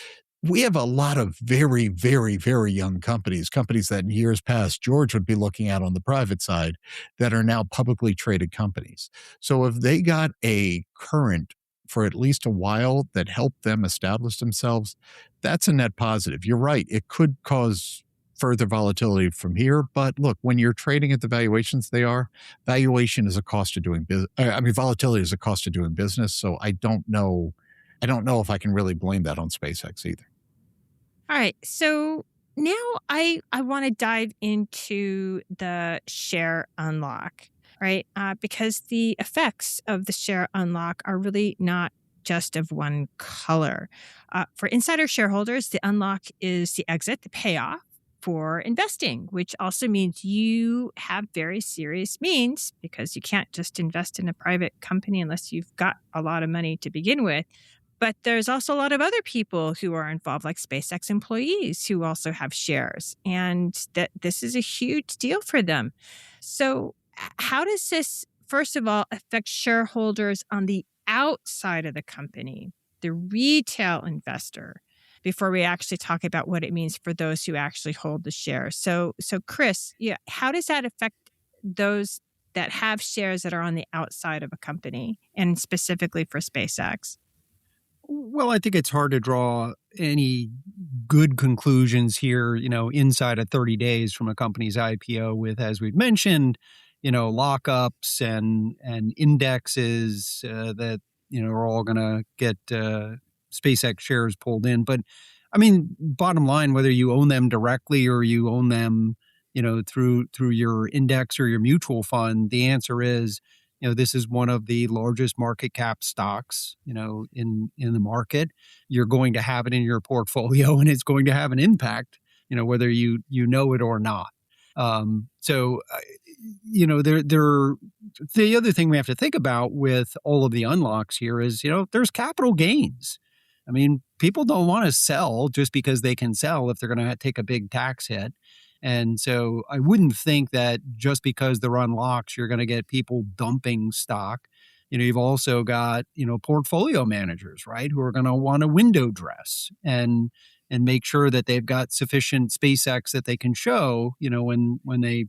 Speaker 1: We have a lot of very, very, very young companies that in years past George would be looking at on the private side that are now publicly traded companies. So if they got a current for at least a while that helped them establish themselves, that's a net positive. You're right. It could cause further volatility from here. But look, when you're trading at the valuations they are, valuation is a cost of doing business. Volatility is a cost of doing business. So I don't know if I can really blame that on SpaceX either.
Speaker 2: All right. So now I want to dive into the share unlock, right? Because the effects of the share unlock are really not just of one color. For insider shareholders, the unlock is the exit, the payoff for investing, which also means you have very serious means, because you can't just invest in a private company unless you've got a lot of money to begin with. But there's also a lot of other people who are involved, like SpaceX employees who also have shares, and that this is a huge deal for them. So how does this, first of all, affect shareholders on the outside of the company, the retail investor? before we actually talk about what it means for those who actually hold the shares. So Chris, how does that affect those that have shares that are on the outside of a company, and specifically for SpaceX?
Speaker 3: Well, I think it's hard to draw any good conclusions here, inside of 30 days from a company's IPO with, as we've mentioned, lockups and indexes that, are all going to get SpaceX shares pulled in. But I mean, bottom line, whether you own them directly or you own them, through your index or your mutual fund, the answer is, this is one of the largest market cap stocks, in the market. You're going to have it in your portfolio, and it's going to have an impact, whether you know it or not. The other thing we have to think about with all of the unlocks here is, there's capital gains. I mean, people don't want to sell just because they can sell if they're going to take a big tax hit. And so I wouldn't think that just because they're unlocks, you're going to get people dumping stock. You've also got, portfolio managers, right, who are going to want to window dress and make sure that they've got sufficient SpaceX that they can show, when they,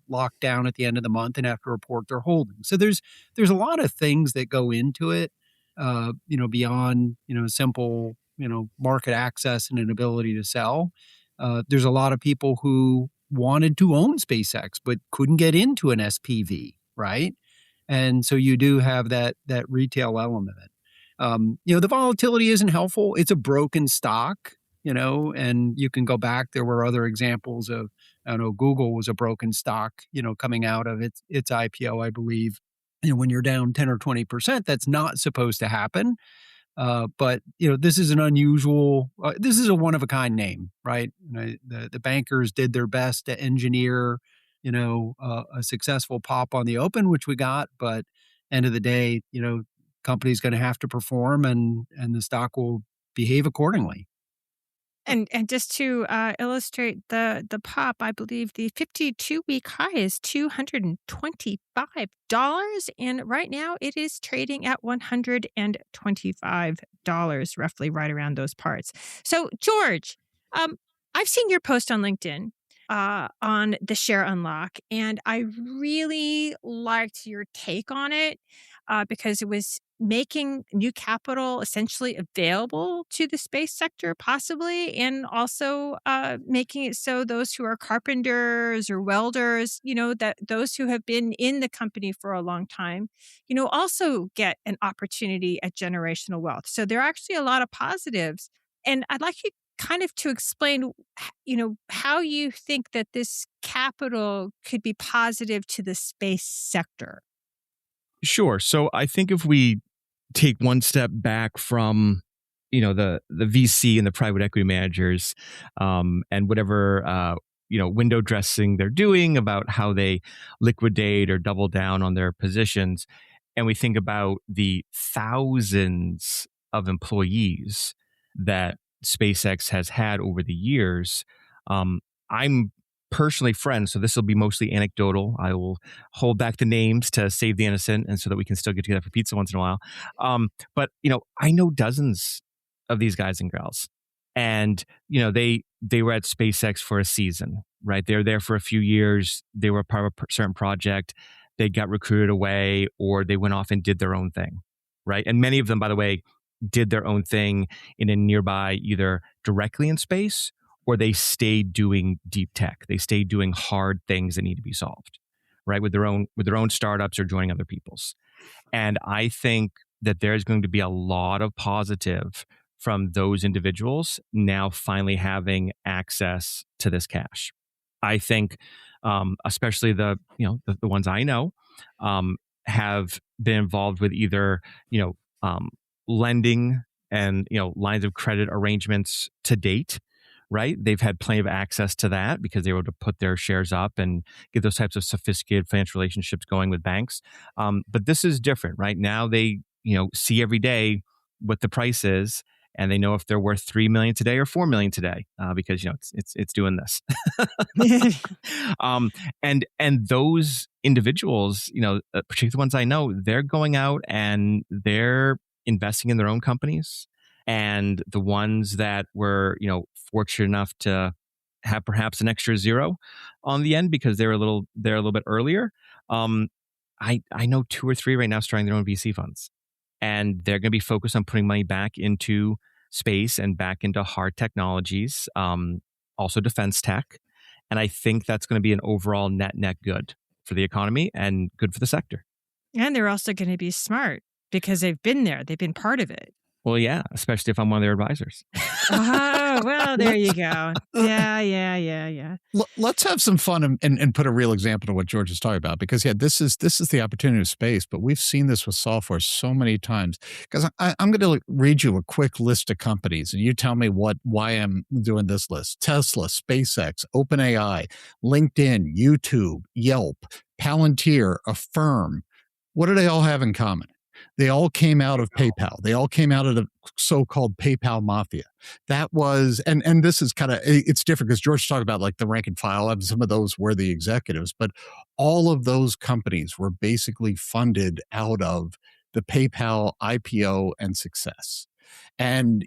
Speaker 3: lock down at the end of the month and have to report their holdings. So there's a lot of things that go into it, beyond, simple, market access and an ability to sell. There's a lot of people who wanted to own SpaceX but couldn't get into an SPV, right? And so you do have that retail element of it. The volatility isn't helpful. It's a broken stock, and you can go back. There were other examples of, Google was a broken stock, coming out of its IPO, I believe. When you're down 10 or 20%, that's not supposed to happen. But this is an unusual, this is a one-of-a-kind name, right? The bankers did their best to engineer, a successful pop on the open, which we got. But end of the day, company's going to have to perform, and the stock will behave accordingly.
Speaker 2: And just to illustrate the pop, I believe the 52-week high is $225, and right now it is trading at $125, roughly right around those parts. So, George, I've seen your post on LinkedIn on the share unlock, and I really liked your take on it because it was making new capital essentially available to the space sector, possibly, and also making it so those who are carpenters or welders, that those who have been in the company for a long time, also get an opportunity at generational wealth. So there are actually a lot of positives. And I'd like you kind of to explain, how you think that this capital could be positive to the space sector.
Speaker 4: Sure. So I think if we take one step back from, the VC and the private equity managers, and whatever, window dressing they're doing about how they liquidate or double down on their positions, and we think about the thousands of employees that SpaceX has had over the years, I'm personally friends, so this will be mostly anecdotal. I will hold back the names to save the innocent, and so that we can still get together for pizza once in a while. But I know dozens of these guys and girls, and they were at SpaceX for a season, right? They were there for a few years. They were part of a certain project. They got recruited away, or they went off and did their own thing, right? And many of them, by the way, did their own thing in a nearby, either directly in space, or they stayed doing deep tech. They stayed doing hard things that need to be solved, right? With their own startups or joining other people's. And I think that there's going to be a lot of positive from those individuals now finally having access to this cash. I think, especially the ones I know, have been involved with either lending and lines of credit arrangements to date. Right? They've had plenty of access to that because they were able to put their shares up and get those types of sophisticated financial relationships going with banks. But this is different, right? Now they, see every day what the price is, and they know if they're worth $3 million today or $4 million today, because it's doing this. And those individuals, particularly the ones I know, they're going out and they're investing in their own companies. and the ones that were, fortunate enough to have perhaps an extra zero on the end because they're a little bit earlier. I know 2 or 3 right now starting their own VC funds, and they're going to be focused on putting money back into space and back into hard technologies, also defense tech. And I think that's going to be an overall net good for the economy and good for the sector.
Speaker 2: And they're also going to be smart because they've been there. They've been part of it.
Speaker 4: Well, yeah, especially if I'm one of their advisors.
Speaker 2: Oh, well, there you go. Yeah.
Speaker 1: Let's have some fun and put a real example of what George is talking about, because this is the opportunity of space, but we've seen this with software so many times. Because I'm going to read you a quick list of companies, and you tell me why I'm doing this list: Tesla, SpaceX, OpenAI, LinkedIn, YouTube, Yelp, Palantir, Affirm. What do they all have in common? They all came out of PayPal. They all came out of the so-called PayPal mafia. That was, and this is kind of, it's different because George talked about like the rank and file, and some of those were the executives, but all of those companies were basically funded out of the PayPal IPO and success. And,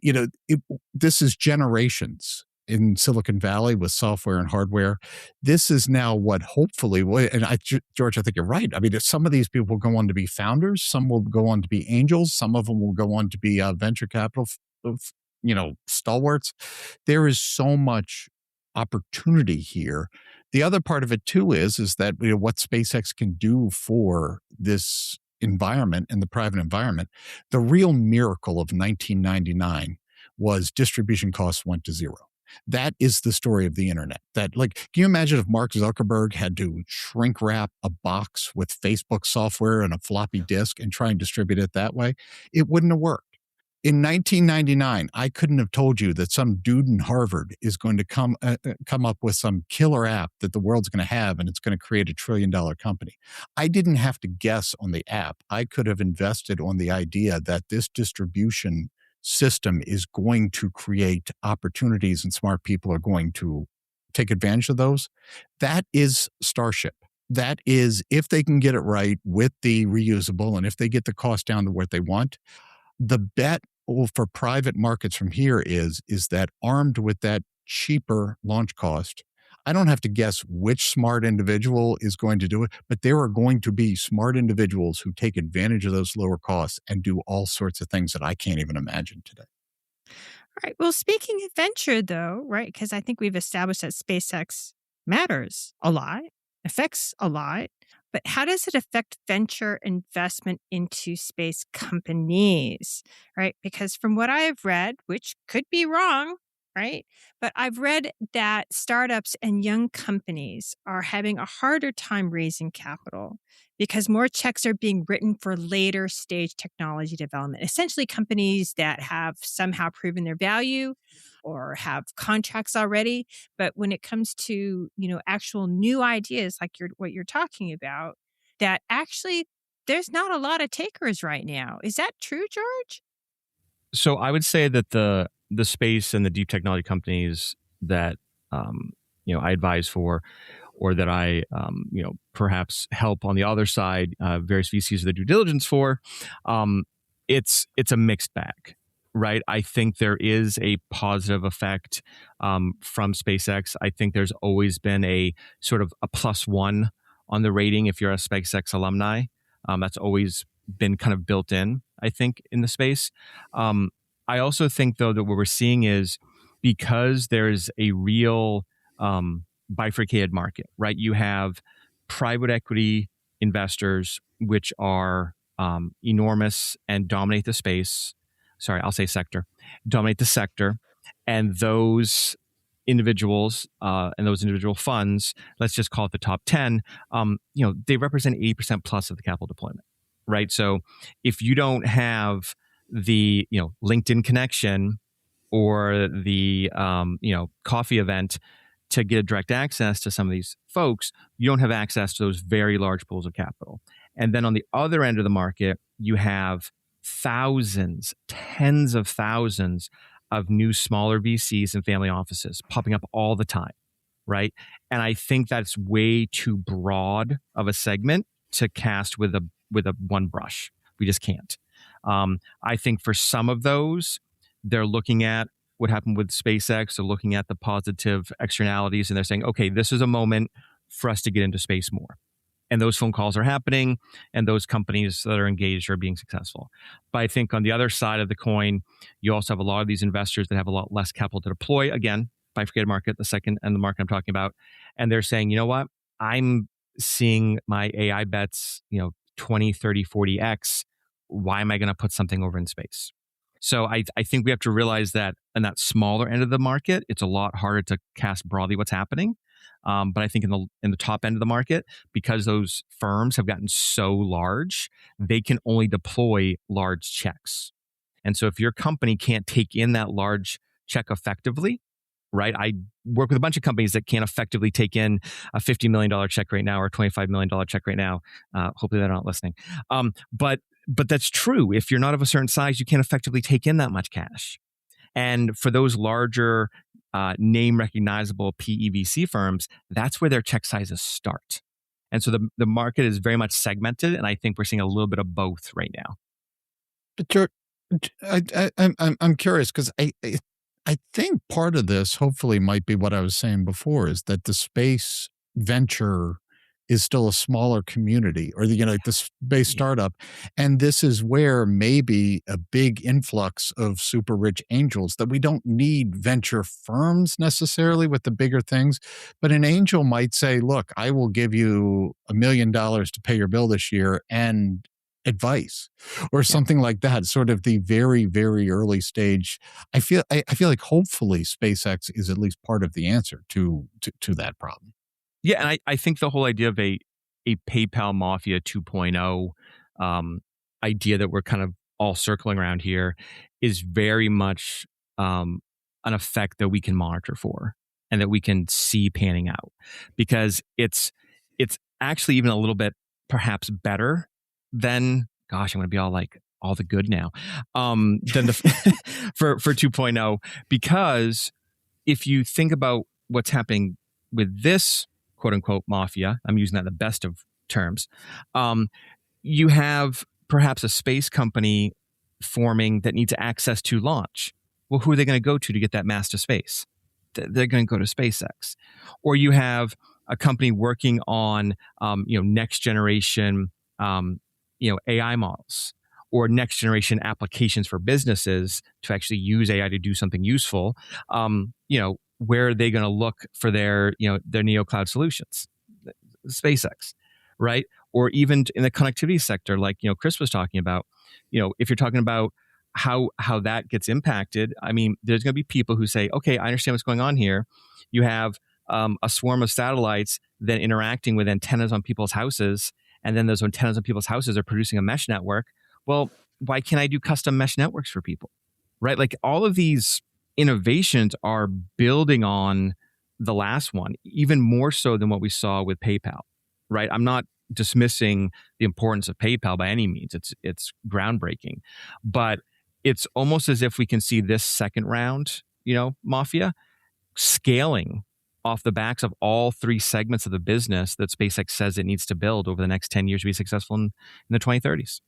Speaker 1: this is generations in Silicon Valley with software and hardware. This is now what hopefully, George, I think you're right. I mean, some of these people will go on to be founders, some will go on to be angels, some of them will go on to be venture capital, stalwarts. There is so much opportunity here. The other part of it too is that what SpaceX can do for this environment and the private environment. The real miracle of 1999 was distribution costs went to zero. That is the story of the internet. Can you imagine if Mark Zuckerberg had to shrink wrap a box with Facebook software and a floppy disk and try and distribute it that way? It wouldn't have worked. In 1999, I couldn't have told you that some dude in Harvard is going to come up with some killer app that the world's going to have, and it's going to create $1 trillion company. I didn't have to guess on the app. I could have invested on the idea that this distribution system is going to create opportunities and smart people are going to take advantage of those. That is Starship. That is, if they can get it right with the reusable and if they get the cost down to what they want, the bet for private markets from here is that armed with that cheaper launch cost, I don't have to guess which smart individual is going to do it, but there are going to be smart individuals who take advantage of those lower costs and do all sorts of things that I can't even imagine today.
Speaker 2: All right. Well, speaking of venture, though, right, because I think we've established that SpaceX matters a lot, affects a lot, but how does it affect venture investment into space companies, right? Because from what I have read, which could be wrong, right? But I've read that startups and young companies are having a harder time raising capital because more checks are being written for later stage technology development. Essentially, companies that have somehow proven their value or have contracts already. But when it comes to, actual new ideas like what you're talking about, that actually there's not a lot of takers right now. Is that true, George?
Speaker 4: So I would say that the space and the deep technology companies that I advise for, or that I perhaps help on the other side, various VCs of the due diligence for, it's a mixed bag, right? I think there is a positive effect from SpaceX. I think there's always been a sort of a +1 on the rating if you're a SpaceX alumni. That's always been kind of built in, I think, in the space. I also think, though, that what we're seeing is because there's a real bifurcated market, right? You have private equity investors, which are enormous and dominate the space. Sorry, I'll say sector, dominate the sector. And those individuals and those individual funds, let's just call it the top 10, they represent 80% plus of the capital deployment, right? So if you don't have the LinkedIn connection or the coffee event to get direct access to some of these folks, you don't have access to those very large pools of capital. And then on the other end of the market, you have thousands, tens of thousands of new smaller VCs and family offices popping up all the time, right? And I think that's way too broad of a segment to cast with a one brush. We just can't. I think for some of those, they're looking at what happened with SpaceX, they're looking at the positive externalities, and they're saying, okay, this is a moment for us to get into space more. And those phone calls are happening, and those companies that are engaged are being successful. But I think on the other side of the coin, you also have a lot of these investors that have a lot less capital to deploy. Again, bifurcated market, the second and the market I'm talking about. And they're saying, you know what? I'm seeing my AI bets, 20, 30, 40x. Why am I going to put something over in space? So I think we have to realize that in that smaller end of the market, it's a lot harder to cast broadly what's happening. But I think in the top end of the market, because those firms have gotten so large, they can only deploy large checks. And so if your company can't take in that large check effectively, right? I work with a bunch of companies that can't effectively take in a $50 million check right now or a $25 million check right now. Hopefully they're not listening. But that's true. If you're not of a certain size, you can't effectively take in that much cash. And for those larger name recognizable PEVC firms, that's where their check sizes start. And so the market is very much segmented. And I think we're seeing a little bit of both right now.
Speaker 1: But I'm curious because I think part of this hopefully might be what I was saying before, is that the space venture is still a smaller community, or the space startup. And this is where maybe a big influx of super rich angels, that we don't need venture firms necessarily with the bigger things, but an angel might say, look, I will give you $1 million to pay your bill this year and advice or something like that, sort of the very, very early stage. I feel like hopefully SpaceX is at least part of the answer to that problem.
Speaker 4: Yeah, and I think the whole idea of a PayPal Mafia 2.0 idea that we're kind of all circling around here is very much an effect that we can monitor for and that we can see panning out, because it's actually even a little bit perhaps better than, gosh, I'm going to be all like all the good now, than the for 2.0, because if you think about what's happening with this quote unquote mafia, I'm using that in the best of terms, you have perhaps a space company forming that needs access to launch. Well, who are they going to go to get that mass to space? They're going to go to SpaceX. Or you have a company working on next generation AI models, or next generation applications for businesses to actually use AI to do something useful. Where are they going to look for their neo cloud solutions? SpaceX, right? Or even in the connectivity sector, like Chris was talking about. If you're talking about how that gets impacted, I mean, there's going to be people who say, okay, I understand what's going on here. You have a swarm of satellites then interacting with antennas on people's houses, and then those antennas on people's houses are producing a mesh network. Well, why can't I do custom mesh networks for people, right? Like all of these innovations are building on the last one, even more so than what we saw with PayPal, right? I'm not dismissing the importance of PayPal by any means. It's groundbreaking, but it's almost as if we can see this second round, mafia scaling off the backs of all three segments of the business that SpaceX says it needs to build over the next 10 years to be successful in the 2030s.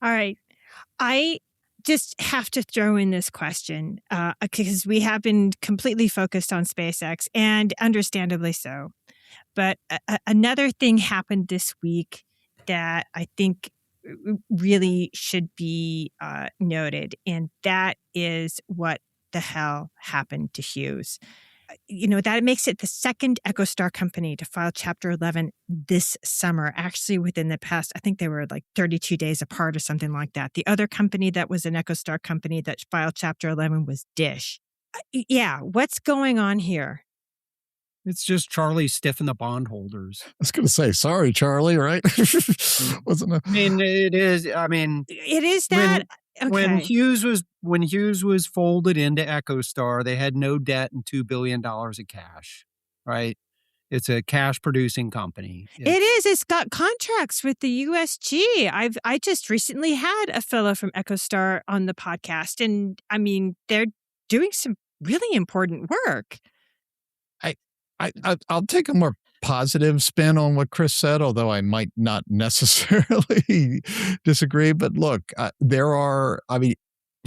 Speaker 2: All right. I just have to throw in this question because we have been completely focused on SpaceX, and understandably so. But another thing happened this week that I think really should be noted, and that is what the hell happened to Hughes. That makes it the second EchoStar company to file Chapter 11 this summer. Actually, within the past, I think they were like 32 days apart or something like that. The other company that was an EchoStar company that filed Chapter 11 was Dish. Yeah, what's going on here?
Speaker 3: It's just Charlie stiffing the bondholders.
Speaker 1: I was going to say, sorry, Charlie, right? Wasn't it?
Speaker 3: I mean, it is. I mean,
Speaker 2: it is that.
Speaker 3: When Hughes was folded into EchoStar, they had no debt and $2 billion of cash, right? It's a cash producing company.
Speaker 2: It is. It's got contracts with the USG. I just recently had a fellow from EchoStar on the podcast, and I mean, they're doing some really important work.
Speaker 1: I'll take a more positive spin on what Chris said, although I might not necessarily disagree. But look,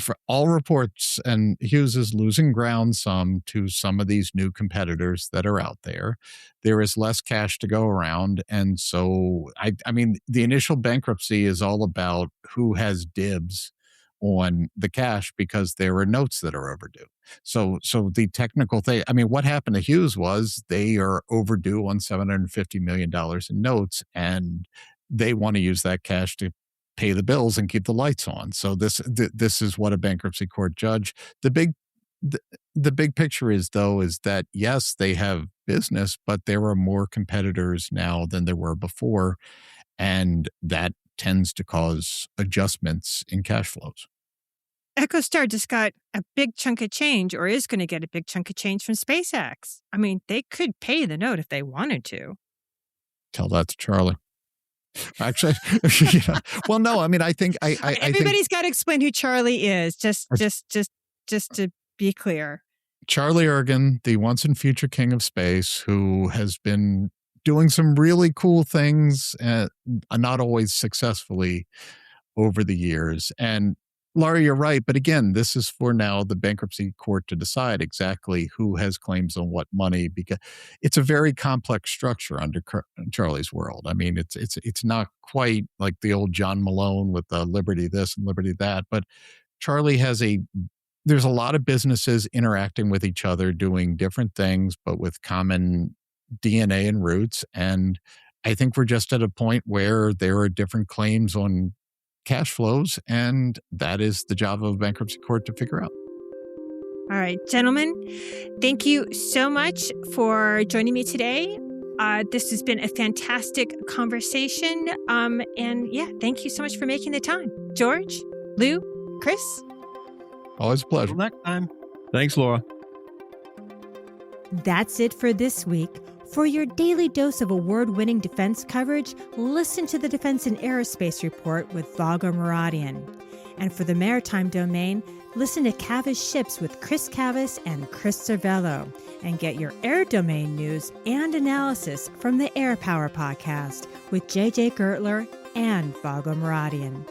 Speaker 1: for all reports, and Hughes is losing ground some to some of these new competitors that are out there. There is less cash to go around. And so, I mean, the initial bankruptcy is all about who has dibs on the cash because there are notes that are overdue. So the technical thing, I mean, what happened to Hughes was they are overdue on $750 million in notes, and they want to use that cash to pay the bills and keep the lights on. So this is what a bankruptcy court judge. The big picture is, though, is that yes, they have business, but there are more competitors now than there were before, and that tends to cause adjustments in cash flows.
Speaker 2: EchoStar just got a big chunk of change, or is going to get a big chunk of change from SpaceX. I mean, they could pay the note if they wanted to.
Speaker 1: Tell that to Charlie. Actually, well, no, I mean, I think
Speaker 2: everybody's got to explain who Charlie is. Just to be clear.
Speaker 1: Charlie Ergen, the once and future king of space, who has been doing some really cool things, not always successfully over the years. And Laura, you're right. But again, this is for now the bankruptcy court to decide exactly who has claims on what money, because it's a very complex structure under Charlie's world. I mean, it's not quite like the old John Malone with Liberty this and Liberty that. But Charlie there's a lot of businesses interacting with each other, doing different things, but with common DNA and roots. And I think we're just at a point where there are different claims on cash flows, and that is the job of a bankruptcy court to figure out.
Speaker 2: All right, gentlemen, thank you so much for joining me today. This has been a fantastic conversation. And yeah, thank you so much for making the time. George, Lou, Chris.
Speaker 1: Always a pleasure.
Speaker 3: Until next time.
Speaker 4: Thanks, Laura.
Speaker 5: That's it for this week. For your daily dose of award-winning defense coverage, listen to the Defense and Aerospace Report with Vago Muradian. And for the maritime domain, listen to Cavas Ships with Chris Cavas and Chris Cervello. And get your air domain news and analysis from the Air Power Podcast with JJ Gertler and Vago Muradian.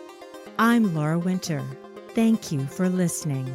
Speaker 5: I'm Laura Winter. Thank you for listening.